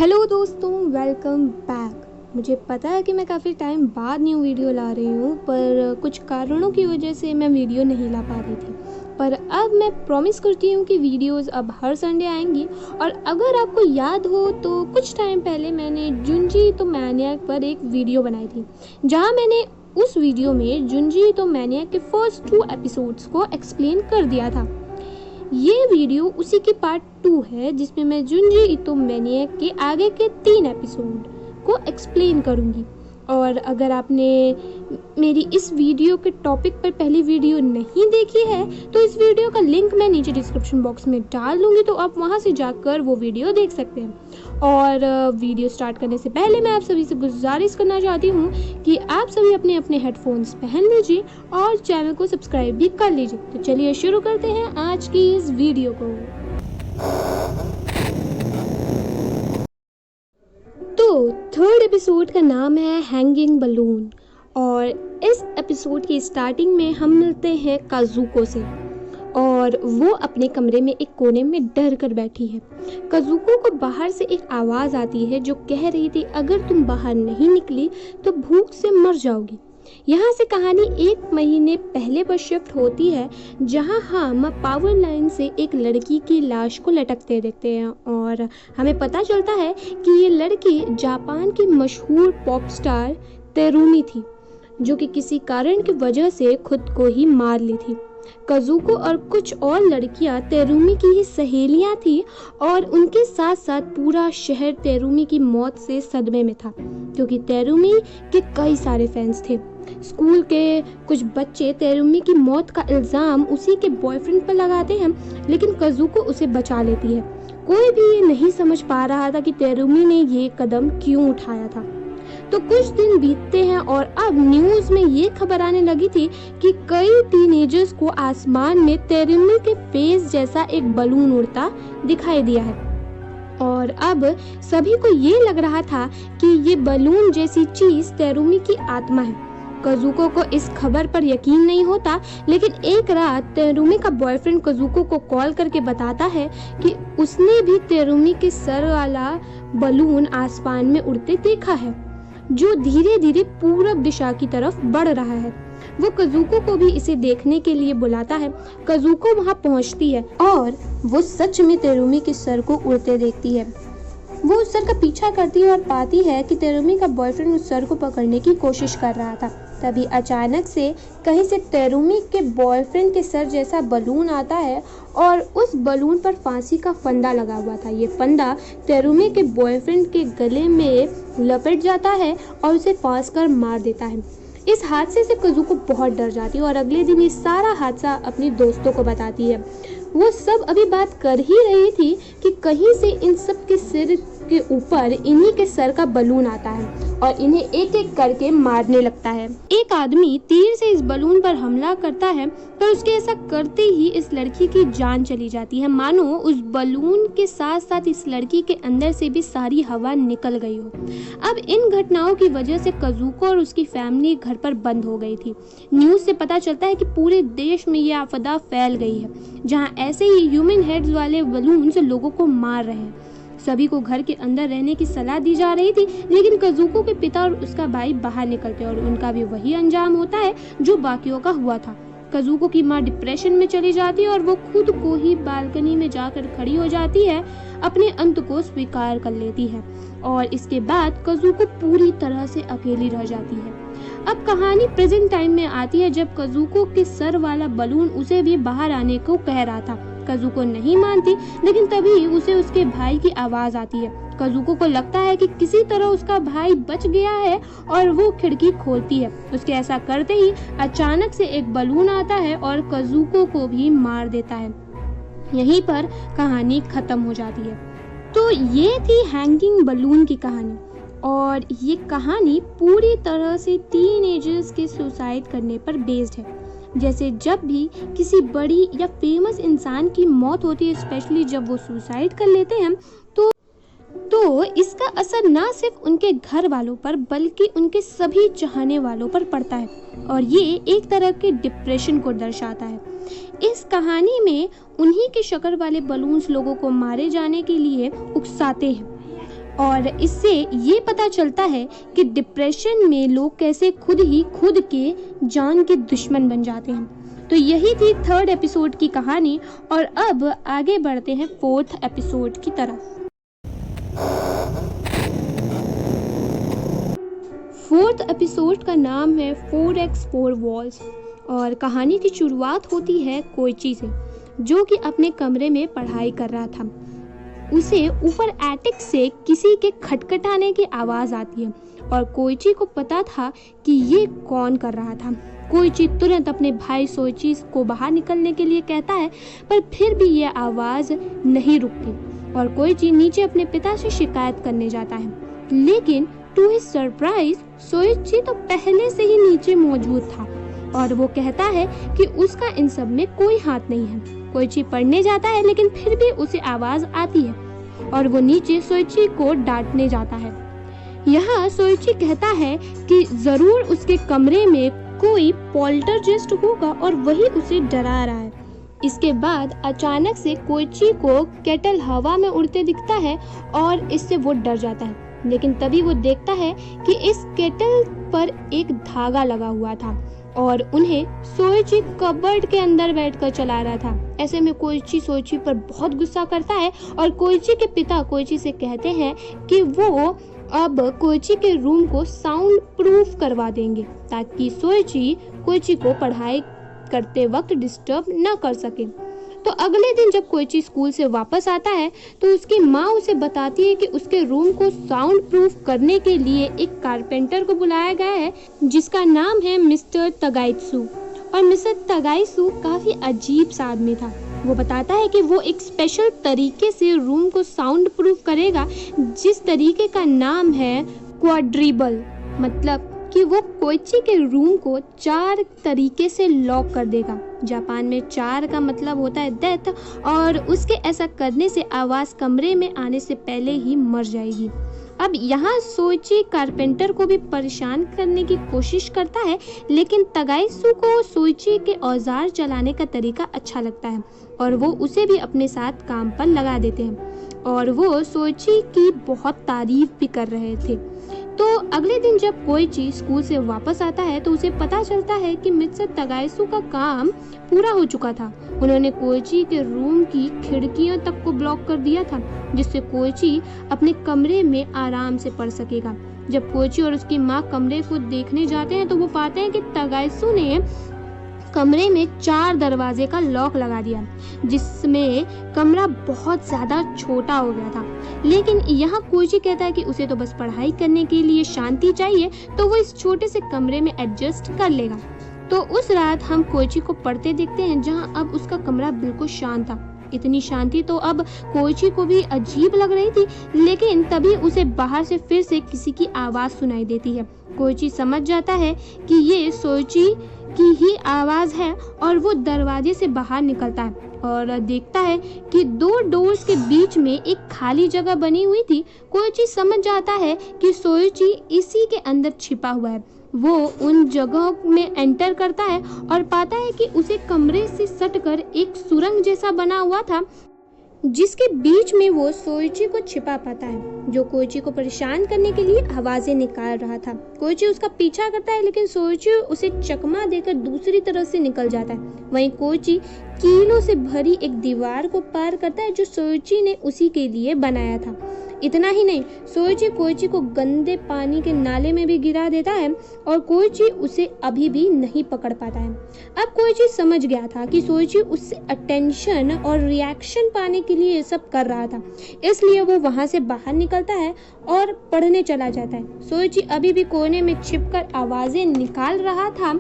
Hello दोस्तों, welcome back. मुझे पता है कि मैं काफ़ी टाइम बाद न्यू वीडियो ला रही हूँ, पर कुछ कारणों की वजह से मैं वीडियो नहीं ला पा रही थी। पर अब मैं प्रॉमिस करती हूँ कि वीडियोस अब हर संडे आएंगी। और अगर आपको याद हो तो कुछ टाइम पहले मैंने जुंजी तो मैनियक पर एक वीडियो बनाई थी, जहाँ मैंने उस वीडियो में जुंजी तो मैनियक के फर्स्ट 2 एपिसोड्स को एक्सप्लेन कर दिया था। ये वीडियो उसी की पार्ट 2 है, जिसमें मैं जुंजी इतो मैनियक के आगे के 3 एपिसोड को एक्सप्लेन करूँगी। और अगर आपने मेरी इस वीडियो के टॉपिक पर पहली वीडियो नहीं देखी है तो इस वीडियो का लिंक मैं नीचे डिस्क्रिप्शन बॉक्स में डाल दूँगी, तो आप वहाँ से जाकर वो वीडियो देख सकते हैं। और वीडियो स्टार्ट करने से पहले मैं आप सभी से गुजारिश करना चाहती हूँ कि आप सभी अपने अपने हेडफोन्स पहन लीजिए और चैनल को सब्सक्राइब भी कर लीजिए। तो चलिए शुरू करते हैं आज की इस वीडियो को। तो थर्ड एपिसोड का नाम है हैंगिंग बलून, और इस एपिसोड की स्टार्टिंग में हम मिलते हैं काजुको से, और वो अपने कमरे में एक कोने में डर कर बैठी है। काजुको को बाहर से एक आवाज़ आती है जो कह रही थी, अगर तुम बाहर नहीं निकली तो भूख से मर जाओगी। यहाँ से कहानी 1 महीने पहले पर शिफ्ट होती है, जहाँ हम पावर लाइन से एक लड़की की लाश को लटकते देखते हैं, और हमें पता चलता है कि ये लड़की जापान की मशहूर पॉप स्टार तेरुमी थी, जो कि किसी कारण की वजह से खुद को ही मार ली थी। काजुको और कुछ और लड़कियां तेरुमी की ही सहेलियां थी, और उनके साथ साथ पूरा शहर तेरुमी की मौत से सदमे में था, क्योंकि तेरुमी के कई सारे फैंस थे। स्कूल के कुछ बच्चे तेरुमी की मौत का इल्ज़ाम उसी के बॉयफ्रेंड पर लगाते हैं, लेकिन काजुको उसे बचा लेती है। कोई भी ये नहीं समझ पा रहा था कि तेरुमी ने ये कदम क्यों उठाया था। तो कुछ दिन बीतते हैं और अब न्यूज़ में ये खबर आने लगी थी कि कई टीनेजर्स को आसमान में तेरुमी के फेस जैसा एक बलून उड़ता दिखाई दिया है, और अब सभी को ये लग रहा था कि ये बलून जैसी चीज तेरुमी की आत्मा है। काजुको को इस खबर पर यकीन नहीं होता, लेकिन एक रात तेरुमी का बॉयफ्रेंड काजुको को कॉल करके बताता है कि उसने भी तेरुमी के सर वाला बलून आसमान में उड़ते देखा है, जो धीरे धीरे पूरब दिशा की तरफ बढ़ रहा है। वो काजुको को भी इसे देखने के लिए बुलाता है। काजुको वहां पहुंचती है और वो सच में तेरुमी के सर को उड़ते देखती है। वो उस सर का पीछा करती है और पाती है कि तेरुमी का बॉयफ्रेंड उस सर को पकड़ने की कोशिश कर रहा था। तभी अचानक से कहीं से तेरुमी के बॉयफ्रेंड के सर जैसा बलून आता है, और उस बलून पर फांसी का फंदा लगा हुआ था। ये फंदा तेरुमी के बॉयफ्रेंड के गले में लपेट जाता है और उसे फांस कर मार देता है। इस हादसे से काजुको बहुत डर जाती है और अगले दिन ये सारा हादसा अपने दोस्तों को बताती है। वो सब अभी बात कर ही रही थी कि कहीं से इन सब के सिर के ऊपर इन्हीं के सर का बलून आता है और इन्हें एक एक करके मारने लगता है। एक आदमी तीर से इस बलून पर हमला करता है, पर उसके ऐसा करते ही इस लड़की की जान चली जाती है, मानो उस बलून के साथ साथ इस लड़की के अंदर से भी सारी हवा निकल गई हो। अब इन घटनाओं की वजह से काजुको और उसकी फैमिली घर पर बंद हो गई थी। न्यूज़ से पता चलता है कि पूरे देश में ये आपदा फैल गई है, जहाँ ऐसे ही ह्यूमन हेड्स वाले बलून्स लोगों को मार रहे हैं। सभी को घर के अंदर रहने की सलाह दी जा रही थी, लेकिन काजुको के पिता और उसका भाई बाहर निकलते और उनका भी वही अंजाम होता है जो बाकियों का हुआ था। काजुको की माँ डिप्रेशन में चली जाती है और वो खुद को ही बालकनी में जाकर खड़ी हो जाती है, अपने अंत को स्वीकार कर लेती है, और इसके बाद काजुको पूरी तरह से अकेली रह जाती है। अब कहानी प्रेजेंट टाइम में आती है, जब काजुको के सर वाला बलून उसे भी बाहर आने को कह रहा था। काजुको नहीं मानती, लेकिन तभी उसे उसके भाई की आवाज आती है। काजुको को लगता है कि किसी तरह उसका भाई बच गया है और वो खिड़की खोलती है। उसके ऐसा करते ही अचानक से एक बलून आता है और काजुको को भी मार देता है। यहीं पर कहानी खत्म हो जाती है। तो ये थी हैंगिंग बलून की कहानी, और ये कहानी पूरी तरह से टीनेजर्स के सुसाइड करने पर बेस्ड है। जैसे जब भी किसी बड़ी या फेमस इंसान की मौत होती है, स्पेशली जब वो सुसाइड कर लेते हैं, तो इसका असर ना सिर्फ उनके घर वालों पर बल्कि उनके सभी चाहने वालों पर पड़ता है, और ये एक तरह के डिप्रेशन को दर्शाता है। इस कहानी में उन्हीं के शक्ल वाले बलून्स लोगों को मारे जाने के लिए उकसाते हैं, और इससे ये पता चलता है कि डिप्रेशन में लोग कैसे खुद ही खुद के जान के दुश्मन बन जाते हैं। तो यही थी 3rd एपिसोड की कहानी और अब आगे बढ़ते हैं 4th एपिसोड की तरफ। 4th एपिसोड का नाम है 4x4 वॉल्स और कहानी की शुरुआत होती है कोइची से, जो कि अपने कमरे में पढ़ाई कर रहा था। उसे ऊपर एटिक से किसी के खटखटाने की आवाज़ आती है और कोइची को पता था कि ये कौन कर रहा था। कोइची तुरंत अपने भाई सोइची को बाहर निकलने के लिए कहता है, पर फिर भी ये आवाज़ नहीं रुकती और कोइची नीचे अपने पिता से शिकायत करने जाता है। लेकिन टू हिज सरप्राइज सोइची तो पहले से ही नीचे मौजूद था और वो कहता है कि उसका इन सब में कोई हाथ नहीं है। कोइची पढ़ने जाता है लेकिन फिर भी उसे आवाज आती है और वो नीचे सोइची को डांटने जाता है। यहाँ सोइची कहता है कि जरूर उसके कमरे में कोई पोल्टरजेस्ट होगा और वही उसे डरा रहा है। इसके बाद अचानक से कोइची को केटल हवा में उड़ते दिखता है और इससे वो डर जाता है। लेकिन तभी वो देखता है कि इस केटल पर एक धागा लगा हुआ था और उन्हें सोइची कबर्ड के अंदर बैठकर चला रहा था। ऐसे में कोइची सोइची पर बहुत गुस्सा करता है और कोइची के पिता कोइची से कहते हैं कि वो अब कोइची के रूम को साउंड प्रूफ करवा देंगे ताकि सोइची कोइची को पढ़ाई करते वक्त डिस्टर्ब न कर सके। तो अगले दिन जब कोइची स्कूल से वापस आता है तो उसकी माँ उसे बताती है कि उसके रूम को साउंड प्रूफ करने के लिए एक कारपेंटर को बुलाया गया है जिसका नाम है मिस्टर तगाइत्सु। और मिस्टर तगाइत्सु काफी अजीब सा आदमी था। वो बताता है कि वो एक स्पेशल तरीके से रूम को साउंड प्रूफ करेगा जिस तरीके का नाम है क्वाड्रिबल, मतलब कि वो कोइची के रूम को 4 तरीके से लॉक कर देगा। जापान में 4 का मतलब होता है डेथ और उसके ऐसा करने से आवाज़ कमरे में आने से पहले ही मर जाएगी। अब यहाँ सोइची कारपेंटर को भी परेशान करने की कोशिश करता है, लेकिन तगाइत्सु को सोइची के औजार चलाने का तरीका अच्छा लगता है और वो उसे भी अपने साथ काम पर लगा देते हैं और वो सोइची की बहुत तारीफ भी कर रहे थे। तो अगले दिन जब कोइची स्कूल से वापस आता है तो उसे पता चलता है कि मिस्टर तगाइत्सु का काम पूरा हो चुका था। उन्होंने कोइची के रूम की खिड़कियों तक को ब्लॉक कर दिया था जिससे कोइची अपने कमरे में आराम से पढ़ सकेगा। जब कोइची और उसकी माँ कमरे को देखने जाते हैं तो वो पाते हैं कि तगाइत्सु ने कमरे में 4 दरवाजे का लॉक लगा दिया जिसमें कमरा बहुत ज़्यादा छोटा हो गया था। लेकिन यहाँ कोइची कहता है कि उसे तो बस पढ़ाई करने के लिए शांति चाहिए तो वो इस छोटे से कमरे में एडजस्ट कर लेगा। तो उस रात हम कोइची को पढ़ते देखते हैं जहाँ अब उसका कमरा बिल्कुल शांत था। इतनी शांति तो अब कोइची को भी अजीब लग रही थी, लेकिन तभी उसे बाहर से फिर से किसी की आवाज़ सुनाई देती है। कोइची समझ जाता है कि ये सोइची की ही आवाज़ है और वो दरवाजे से बाहर निकलता है और देखता है कि 2 डोर्स के बीच में एक खाली जगह बनी हुई थी। कोइची समझ जाता है कि सोइची इसी के अंदर छिपा हुआ है। वो उन जगहों में एंटर करता है और पाता है कि उसे कमरे से सटकर एक सुरंग जैसा बना हुआ था जिसके बीच में वो सोइची को छिपा पाता है, जो कोइची को परेशान करने के लिए आवाजें निकाल रहा था। कोइची उसका पीछा करता है लेकिन सोइची उसे चकमा देकर दूसरी तरफ से निकल जाता है। वहीं कोइची कीलों से भरी एक दीवार को पार करता है जो सोइची ने उसी के लिए बनाया था। इतना ही नहीं, सोइची कोइची को गंदे पानी के नाले में भी गिरा देता है और कोइची उसे अभी भी नहीं पकड़ पाता है। अब कोइची समझ गया था कि सोइची उससे अटेंशन और रिएक्शन पाने के लिए ये सब कर रहा था, इसलिए वो वहां से बाहर निकलता है और पढ़ने चला जाता है। सोइची अभी भी कोने में छिपकर आवाजें निकाल रहा था,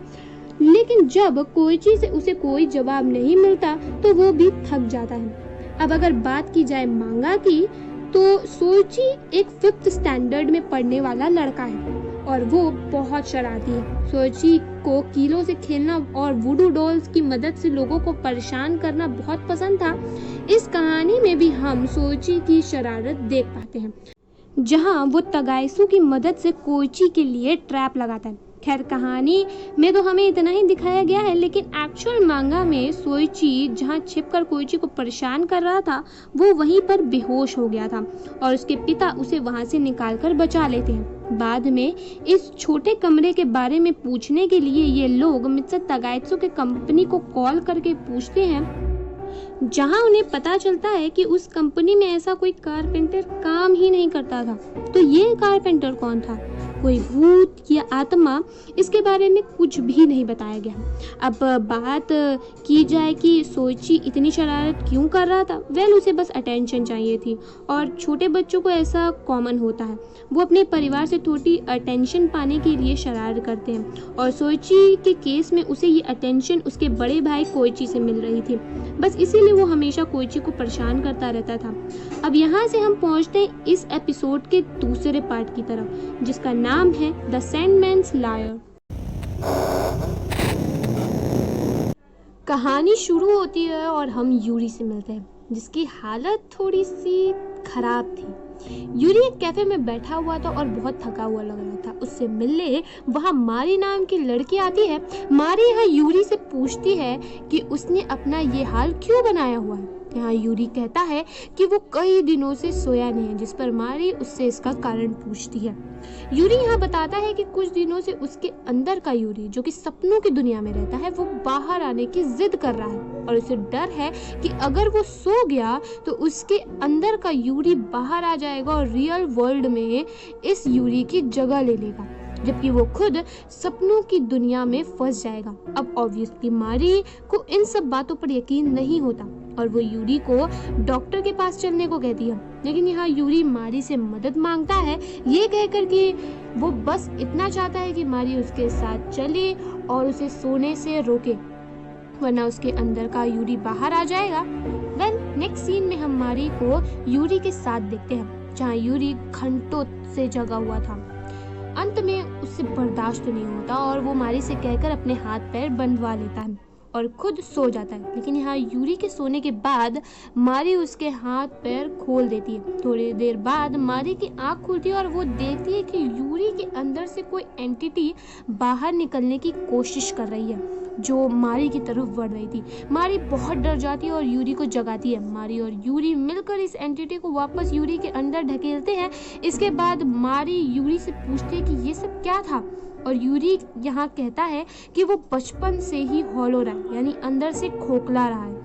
लेकिन जब कोइची से उसे कोई जवाब नहीं मिलता तो वो भी थक जाता है। अब अगर बात की जाए मांगा की, तो सोइची एक 5th स्टैंडर्ड में पढ़ने वाला लड़का है और वो बहुत शरारती है। सोइची को कीलों से खेलना और वुडू डॉल्स की मदद से लोगों को परेशान करना बहुत पसंद था। इस कहानी में भी हम सोइची की शरारत देख पाते हैं, जहां वो तगाइत्सु की मदद से कोइची के लिए ट्रैप लगाता है। खैर कहानी में तो हमें इतना ही दिखाया गया है, लेकिन एक्चुअल मांगा में सोइची जहाँ छिपकर कोइची को परेशान कर रहा था वो वहीं पर बेहोश हो गया था और उसके पिता उसे वहां से निकालकर बचा लेते हैं। बाद में इस छोटे कमरे के बारे में पूछने के लिए ये लोग मिस्टर तगाइत्सु के कंपनी को कॉल करके पूछते हैं, जहां उन्हें पता चलता है कि उस कंपनी में ऐसा कोई कारपेंटर काम ही नहीं करता था। तो ये कारपेंटर कौन था? कोई भूत या आत्मा? इसके बारे में कुछ भी नहीं बताया गया। अब बात की जाए कि सोइची इतनी शरारत क्यों कर रहा था। वेल, उसे बस अटेंशन चाहिए थी और छोटे बच्चों को ऐसा कॉमन होता है, वो अपने परिवार से थोड़ी अटेंशन पाने के लिए शरारत करते हैं और सोइची के केस में उसे ये अटेंशन उसके बड़े भाई कोइची से मिल रही थी। बस इसीलिए वो हमेशा कोइची को परेशान करता रहता था। अब यहाँ से हम पहुँचते हैं इस एपिसोड के दूसरे पार्ट की तरफ, जिसका नाम है द सैंडमैन्स लायर। कहानी शुरू होती है और हम यूरी से मिलते हैं, जिसकी हालत थोड़ी सी खराब थी। यूरी एक कैफे में बैठा हुआ था और बहुत थका हुआ लग रहा था। उससे मिलने वहाँ मारी नाम की लड़की आती है। मारी यहाँ यूरी से पूछती है कि उसने अपना ये हाल क्यों बनाया हुआ है। यहाँ यूरी कहता है कि वो कई दिनों से सोया नहीं है, जिस पर मारी उससे इसका कारण पूछती है। यूरी यहाँ बताता है कि कुछ दिनों से उसके अंदर का यूरी, जो कि सपनों की दुनिया में रहता है, वो बाहर आने की जिद कर रहा है और उसे डर है कि अगर वो सो गया तो उसके अंदर का यूरी बाहर आ जाएगा और रियल वर्ल्ड में इस यूरी की जगह ले लेगा, जबकि वो खुद सपनों की दुनिया में फंस जाएगा। अब ऑब्वियसली मारी को इन सब बातों पर यकीन नहीं होता और वो यूरी को डॉक्टर के पास चलने को कहती है, लेकिन यहाँ यूरी मारी से मदद मांगता है, ये कहकर कि वो बस इतना चाहता है कि मारी उसके साथ चले और उसे सोने से रोके, वरना उसके अंदर का यूरी बाहर आ जाएगा। देन नेक्स्ट सीन में हम मारी को यूरी के साथ देखते हैं, जहाँ यूरी घंटों से जगा हुआ था। अंत में उससे बर्दाश्त नहीं होता और वो मारी से कहकर अपने हाथ पैर बंधवा लेता है और खुद सो जाता है। लेकिन यहाँ यूरी के सोने के बाद मारी उसके हाथ पैर खोल देती है। थोड़ी देर बाद मारी की आंख खुलती है और वो देखती है कि यूरी के अंदर से कोई एंटिटी बाहर निकलने की कोशिश कर रही है, जो मारी की तरफ बढ़ रही थी। मारी बहुत डर जाती है और यूरी को जगाती है। मारी और यूरी मिलकर इस एंटिटी को वापस यूरी के अंदर ढकेलते हैं। इसके बाद मारी यूरी से पूछती है कि ये सब क्या था, और यूरी यहाँ कहता है कि वो बचपन से ही हॉलो रहा है, यानी अंदर से खोखला रहा है।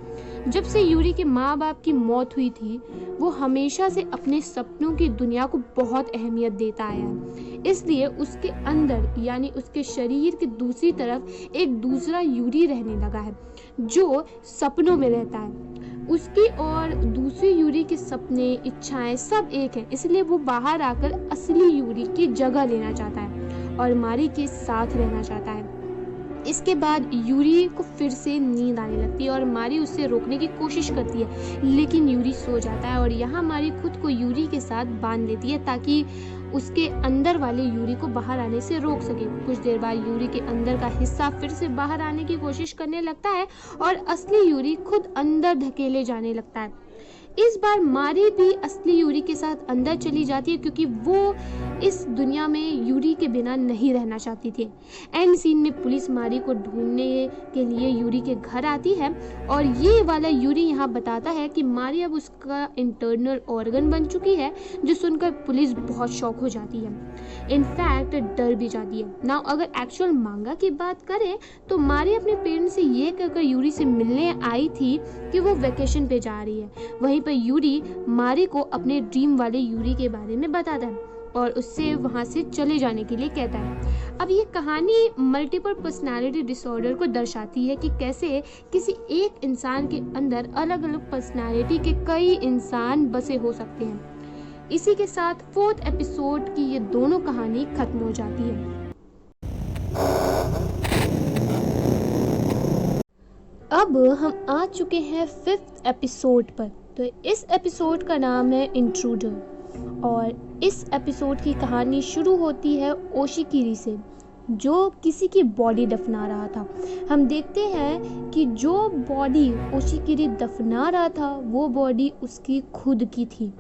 जब से यूरी के माँ बाप की मौत हुई थी, वो हमेशा से अपने सपनों की दुनिया को बहुत अहमियत देता आया है। इसलिए उसके अंदर यानी उसके शरीर की दूसरी तरफ एक दूसरा यूरी रहने लगा है, जो सपनों में रहता है। उसकी और दूसरी यूरी के सपने, इच्छाएं सब एक हैं, इसलिए वो बाहर आकर असली यूरी की जगह लेना चाहता है और मारी के साथ रहना चाहता है। इसके बाद यूरी को फिर से नींद आने लगती है और मारी उससे रोकने की कोशिश करती है, लेकिन यूरी सो जाता है और यहाँ मारी खुद को यूरी के साथ बांध लेती है ताकि उसके अंदर वाले यूरी को बाहर आने से रोक सके। कुछ देर बाद यूरी के अंदर का हिस्सा फिर से बाहर आने की कोशिश करने लगता है और असली यूरी खुद अंदर धकेले जाने लगता है। इस बार मारी भी असली यूरी के साथ अंदर चली जाती है, क्योंकि वो इस दुनिया में यूरी के बिना नहीं रहना चाहती थी। एंड सीन में पुलिस मारी को ढूंढने के लिए यूरी के घर आती है और ये वाला यूरी यहाँ बताता है कि मारी अब उसका इंटरनल ऑर्गन बन चुकी है, जो सुनकर पुलिस बहुत शॉक हो जाती है, इनफैक्ट डर भी जाती है। नाउ अगर एक्चुअल मांगा की बात करें तो मारी अपने पेरेंट्स से ये कहकर यूरी से मिलने आई थी कि वो वेकेशन पे जा रही है। वहीं पर यूरी मारी को अपने ड्रीम वाले यूरी के बारे में बताता है और उससे वहां से चले जाने के लिए कहता है। अब ये कहानी मल्टीपल पर्सनालिटी डिसऑर्डर को दर्शाती है कि कैसे किसी एक इंसान के अंदर अलग अलग पर्सनालिटी के कई इंसान बसे हो सकते हैं। इसी के साथ 4th एपिसोड की ये दोनों कहानी खत्म हो जाती है। अब हम आ चुके हैं 5th एपिसोड पर। तो इस एपिसोड का नाम है इंट्रूडर और इस एपिसोड की कहानी शुरू होती है ओशिकिरी से, जो किसी की बॉडी दफना रहा था। हम देखते हैं कि जो बॉडी ओशिकिरी दफना रहा था वो बॉडी उसकी खुद की थी।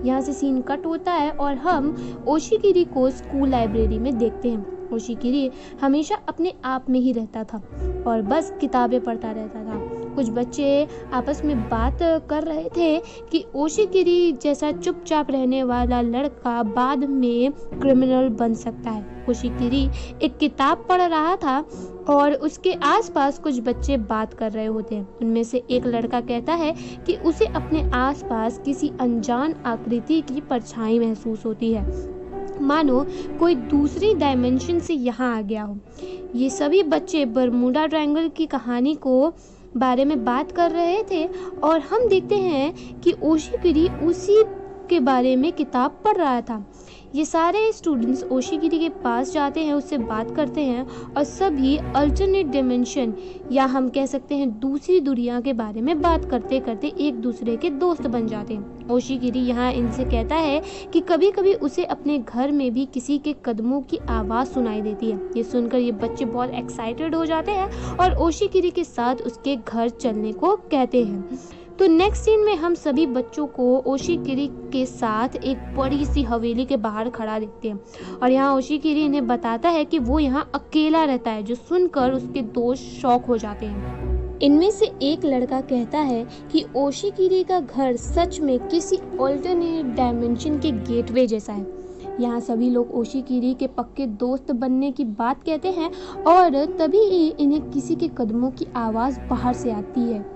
यहाँ से सीन कट होता है और हम ओशिकिरी को स्कूल लाइब्रेरी में देखते हैं ओशिकिरी हमेशा अपने आप में ही रहता था और बस किताबें पढ़ता रहता था। कुछ बच्चे आपस में बात कर रहे थे कि ओशिकिरी जैसा चुपचाप रहने वाला लड़का बाद में क्रिमिनल बन सकता है। ओशिकिरी एक किताब पढ़ रहा था और उसके आसपास कुछ बच्चे बात कर रहे होते हैं। उनमें से एक लड़का कहता है कि उसे अपने आसपास किसी अनजान आकृति की परछाई महसूस होती है, मानो कोई दूसरी डायमेंशन से यहाँ आ गया हो। ये सभी बच्चे बरमूडा ट्रायंगल की कहानी को बारे में बात कर रहे थे और हम देखते हैं कि ओशिकिरी उसी के बारे में किताब पढ़ रहा था। ये सारे स्टूडेंट्स ओशिकिरी के पास जाते हैं, उससे बात करते हैं और सभी अल्टरनेट डिमेंशन या हम कह सकते हैं दूसरी दुनिया के बारे में बात करते करते एक दूसरे के दोस्त बन जाते हैं। ओशिकिरी यहाँ इनसे कहता है कि कभी कभी उसे अपने घर में भी किसी के कदमों की आवाज़ सुनाई देती है। ये सुनकर ये बच्चे बहुत एक्साइटेड हो जाते हैं और ओशिकिरी के साथ उसके घर चलने को कहते हैं। तो नेक्स्ट सीन में हम सभी बच्चों को ओशिकिरी के साथ एक बड़ी सी हवेली के बाहर खड़ा देखते हैं और यहाँ ओशिकिरी इन्हें बताता है कि वो यहाँ अकेला रहता है, जो सुनकर उसके दोस्त शॉक हो जाते हैं। इनमें से एक लड़का कहता है कि ओशिकिरी का घर सच में किसी ऑल्टरनेट डायमेंशन के गेटवे जैसा है। यहाँ सभी लोग ओशिकिरी के पक्के दोस्त बनने की बात कहते हैं और तभी इन्हें किसी के कदमों की आवाज़ बाहर से आती है।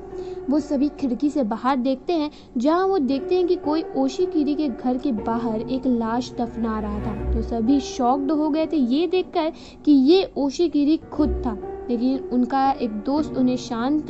वो सभी खिड़की से बाहर देखते हैं, जहाँ वो देखते हैं कि कोई ओशिकिरी के घर के बाहर एक लाश दफना रहा था। तो सभी शॉक्ड हो गए थे ये देखकर कि ये ओशिकिरी खुद था, लेकिन उनका एक दोस्त उन्हें शांत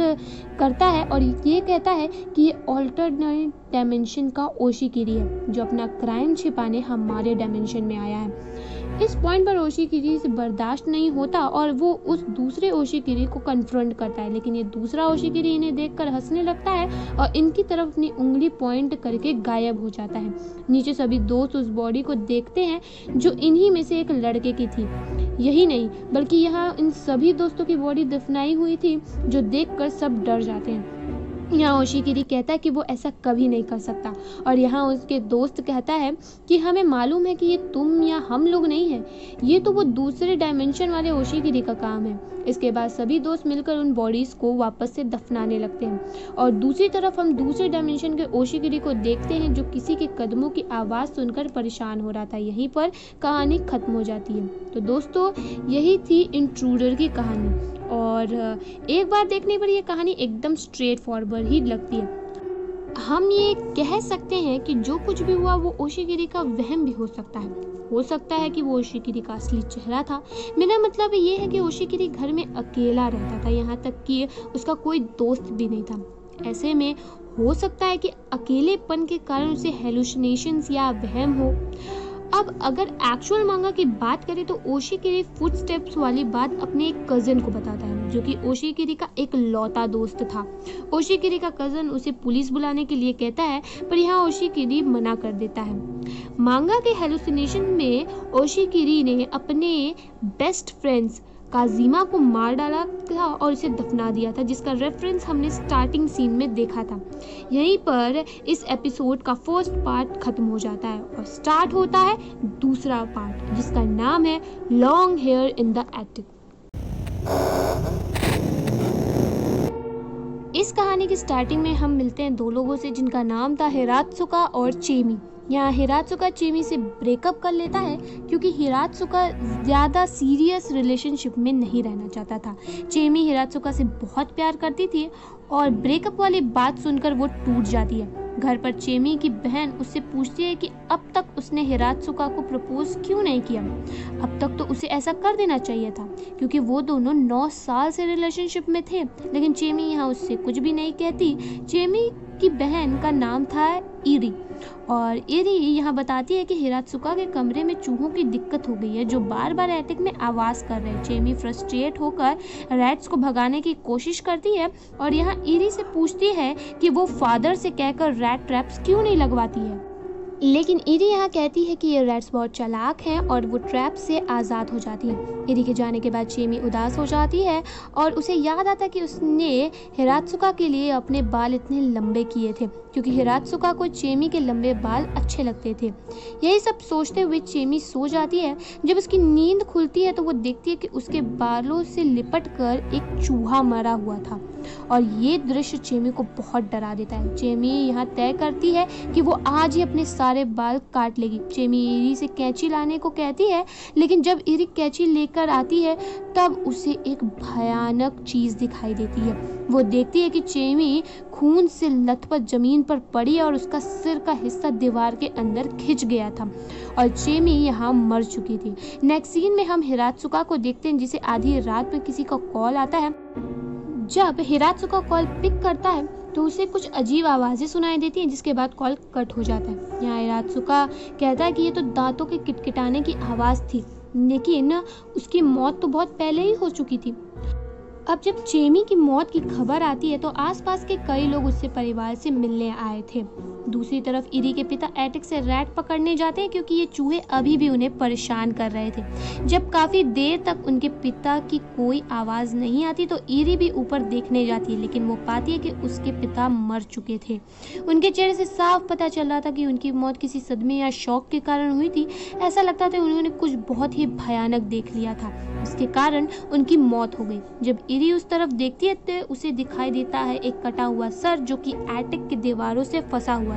करता है और ये कहता है कि ये ऑल्टरनेट डायमेंशन का ओशिकिरी है, जो अपना क्राइम छिपाने हमारे डायमेंशन में आया है। इस पॉइंट पर ओशिकिरी से बर्दाश्त नहीं होता और वो उस दूसरे ओशिकिरी को कन्फ्रंट करता है, लेकिन ये दूसरा ओशिकिरी इन्हें देखकर हंसने लगता है और इनकी तरफ अपनी उंगली पॉइंट करके गायब हो जाता है। नीचे सभी दोस्त उस बॉडी को देखते हैं जो इन्हीं में से एक लड़के की थी। यही नहीं बल्कि यहाँ इन सभी दोस्तों की बॉडी दफनाई हुई थी, जो देखकर सब डर जाते हैं। यहाँ ओशिकिरी कहता है कि वो ऐसा कभी नहीं कर सकता और यहाँ उसके दोस्त कहता है कि हमें मालूम है कि ये तुम या हम लोग नहीं है, ये तो वो दूसरे डायमेंशन वाले ओशिकिरी का काम है। इसके बाद सभी दोस्त मिलकर उन बॉडीज को वापस से दफनाने लगते हैं और दूसरी तरफ हम दूसरे डायमेंशन के ओशिकिरी को देखते हैं, जो किसी के कदमों की आवाज़ सुनकर परेशान हो रहा था। यहीं पर कहानी खत्म हो जाती है। तो दोस्तों यही थी इंट्रूडर की कहानी और एक बार देखने पर यह कहानी एकदम स्ट्रेट फॉरवर्ड ही लगती है। हम ये कह सकते हैं कि जो कुछ भी हुआ वो ओशिकिरी का वहम भी हो सकता है कि वो ओशिकिरी का असली चेहरा था। मेरा मतलब ये है कि ओशिकिरी घर में अकेला रहता था, यहाँ तक कि उसका कोई दोस्त भी नहीं था। ऐसे में हो सकता है कि अकेलेपन के कारण उसे हेलुसिनेशंस या वहम हो। अब अगर एक्चुअल मांगा की बात करें तो ओशिकिरी फुटस्टेप्स वाली बात अपने एक कजन को बताता है, जो कि ओशिकिरी का एक लौता दोस्त था। ओशिकिरी का कजन उसे पुलिस बुलाने के लिए कहता है, पर यहाँ ओशिकिरी मना कर देता है। मांगा के हेलुसिनेशन में ओशिकिरी ने अपने बेस्ट फ्रेंड्स काजिमा को मार डाला था और इसे दफना दिया था, जिसका रेफरेंस हमने स्टार्टिंग सीन में देखा था। यहीं पर इस एपिसोड का फर्स्ट पार्ट खत्म हो जाता है और स्टार्ट होता है दूसरा पार्ट, जिसका नाम है long here in the attic. इस कहानी की स्टार्टिंग में हम मिलते हैं दो लोगों से, जिनका नाम था हिरात्सुका और चेमी। यहाँ हिरात्सुका चेमी से ब्रेकअप कर लेता है क्योंकि हिरात्सुका ज़्यादा सीरियस रिलेशनशिप में नहीं रहना चाहता था। चेमी हिरात्सुका से बहुत प्यार करती थी और ब्रेकअप वाली बात सुनकर वो टूट जाती है। घर पर चेमी की बहन उससे पूछती है कि अब तक उसने हिरात्सुका को प्रपोज क्यों नहीं किया। अब तक तो उसे ऐसा कर देना चाहिए था क्योंकि वो दोनों 9 साल से रिलेशनशिप में थे, लेकिन चेमी यहाँ उससे कुछ भी नहीं कहती। चेमी की बहन का नाम था इरी और इरी यहाँ बताती है कि हिरात्सुका के कमरे में चूहों की दिक्कत हो गई है, जो बार बार एटिक में आवाज़ कर रहे हैं। चेमी फ्रस्ट्रेट होकर रैट्स को भगाने की कोशिश करती है और यहाँ इरी से पूछती है कि वो फादर से कहकर रैट ट्रैप्स क्यों नहीं लगवाती है। लेकिन इरी यहाँ कहती है कि ये रैट्स बहुत चालाक हैं और वो ट्रैप से आज़ाद हो जाती है। इरी के जाने के बाद चेमी उदास हो जाती है और उसे याद आता कि उसने हिरात्सुका के लिए अपने बाल इतने लंबे किए थे, क्योंकि हिरात्सुका को चेमी के लंबे बाल अच्छे लगते थे। यही सब सोचते हुए चेमी सो जाती है। जब उसकी नींद खुलती है तो वो देखती है कि उसके बालों से लिपट कर एक चूहा मरा हुआ था और ये दृश्य चेमी को बहुत डरा देता है। चेमी यहाँ तय करती है कि वो आज ही अपने सारे बाल काट लेगी। चेमी इरी से कैंची लाने को कहती है, लेकिन जब इरी कैंची लेकर आती है तब उसे एक भयानक चीज दिखाई देती है। वो देखती है कि चेमी खून से लथपथ जमीन पर पड़ी और उसका सिर का हिस्सा दीवार के अंदर खिंच गया था और चेमी यहाँ मर चुकी थी। नेक्स्ट सीन में हम हिरात्सुका को देखते हैं, जिसे आधी रात में किसी का कॉल आता है। जब हिरात्सुका कॉल पिक करता है तो उसे कुछ अजीब आवाज़ें सुनाई देती हैं, जिसके बाद कॉल कट हो जाता है। यहाँ हिरात्सुका कहता है कि ये तो दांतों के किटकिटाने की आवाज़ थी, लेकिन उसकी मौत तो बहुत पहले ही हो चुकी थी। अब जब चेमी की मौत की खबर आती है तो आसपास के कई लोग उससे परिवार से मिलने आए थे। दूसरी तरफ इरी के पिता एटिक से रैट पकड़ने जाते हैं, क्योंकि ये चूहे अभी भी उन्हें परेशान कर रहे थे। जब काफी देर तक उनके पिता की कोई आवाज नहीं आती तो इरी भी ऊपर देखने जाती है, लेकिन वो पाती है कि उसके पिता मर चुके थे। उनके चेहरे से साफ पता चल रहा था कि उनकी मौत किसी सदमे या शौक के कारण हुई थी। ऐसा लगता था उन्होंने कुछ बहुत ही भयानक देख लिया था, जिसके कारण उनकी मौत हो गई। जब इरी उस तरफ देखती है तो उसे दिखाई देता है एक कटा हुआ सर, जो कि एटिक की दीवारों से फंसा हुआ था।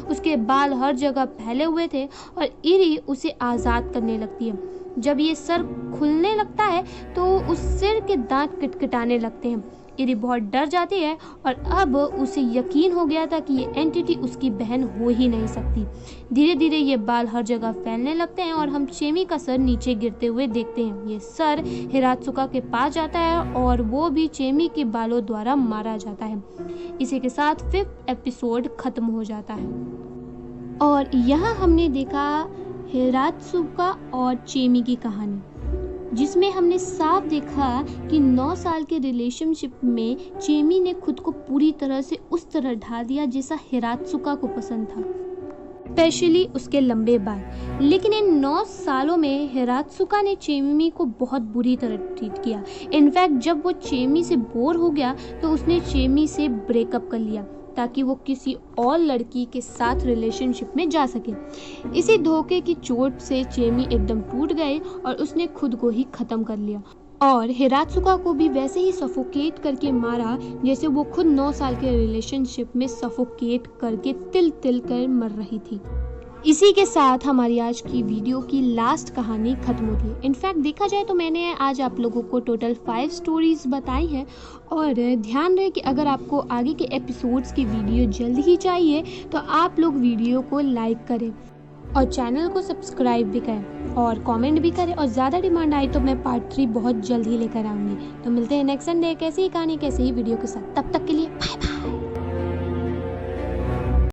उसके बाल हर जगह फैले हुए थे और इरी उसे आजाद करने लगती है। जब ये सर खुलने लगता है तो उस सिर के दांत किटकिटाने लगते हैं। इरी बहुत डर जाती है और अब उसे यकीन हो गया था कि ये एंटिटी उसकी बहन हो ही नहीं सकती। धीरे धीरे ये बाल हर जगह फैलने लगते हैं और हम चेमी का सर नीचे गिरते हुए देखते हैं। ये सर हिरात्सुका के पास जाता है और वो भी चेमी के बालों द्वारा मारा जाता है। इसी के साथ 5th एपिसोड खत्म हो जाता है और यहाँ हमने देखा हिरात्सुका और चेमी की कहानी, जिसमें हमने साफ देखा कि 9 साल के रिलेशनशिप में चेमी ने खुद को पूरी तरह से उस तरह ढाल दिया जैसा हिरात्सुका को पसंद था, स्पेशली उसके लंबे बाल। लेकिन इन 9 सालों में हिरात्सुका ने चेमी को बहुत बुरी तरह ट्रीट किया। इनफैक्ट जब वो चेमी से बोर हो गया तो उसने चेमी से ब्रेकअप कर लिया ताकि वो किसी और लड़की के साथ रिलेशनशिप में जा सके। इसी धोखे की चोट से चेमी एकदम टूट गए और उसने खुद को ही खत्म कर लिया और हिरात्सुका को भी वैसे ही सफोकेट करके मारा जैसे वो खुद 9 साल के रिलेशनशिप में सफोकेट करके तिल तिल कर मर रही थी। इसी के साथ हमारी आज की वीडियो की लास्ट कहानी खत्म होती है। इनफैक्ट देखा जाए तो मैंने आज आप लोगों को टोटल 5 स्टोरीज बताई हैं और ध्यान रहे कि अगर आपको आगे के एपिसोड्स की वीडियो जल्द ही चाहिए तो आप लोग वीडियो को लाइक करें और चैनल को सब्सक्राइब भी करें और कमेंट भी करें और ज़्यादा डिमांड आई तो मैं पार्ट 3 बहुत जल्द ही लेकर आऊँगी। तो मिलते हैं नेक्स्ट संडे कैसी ही कहानी कैसे ही वीडियो के साथ। तब तक के लिए बाय बाय।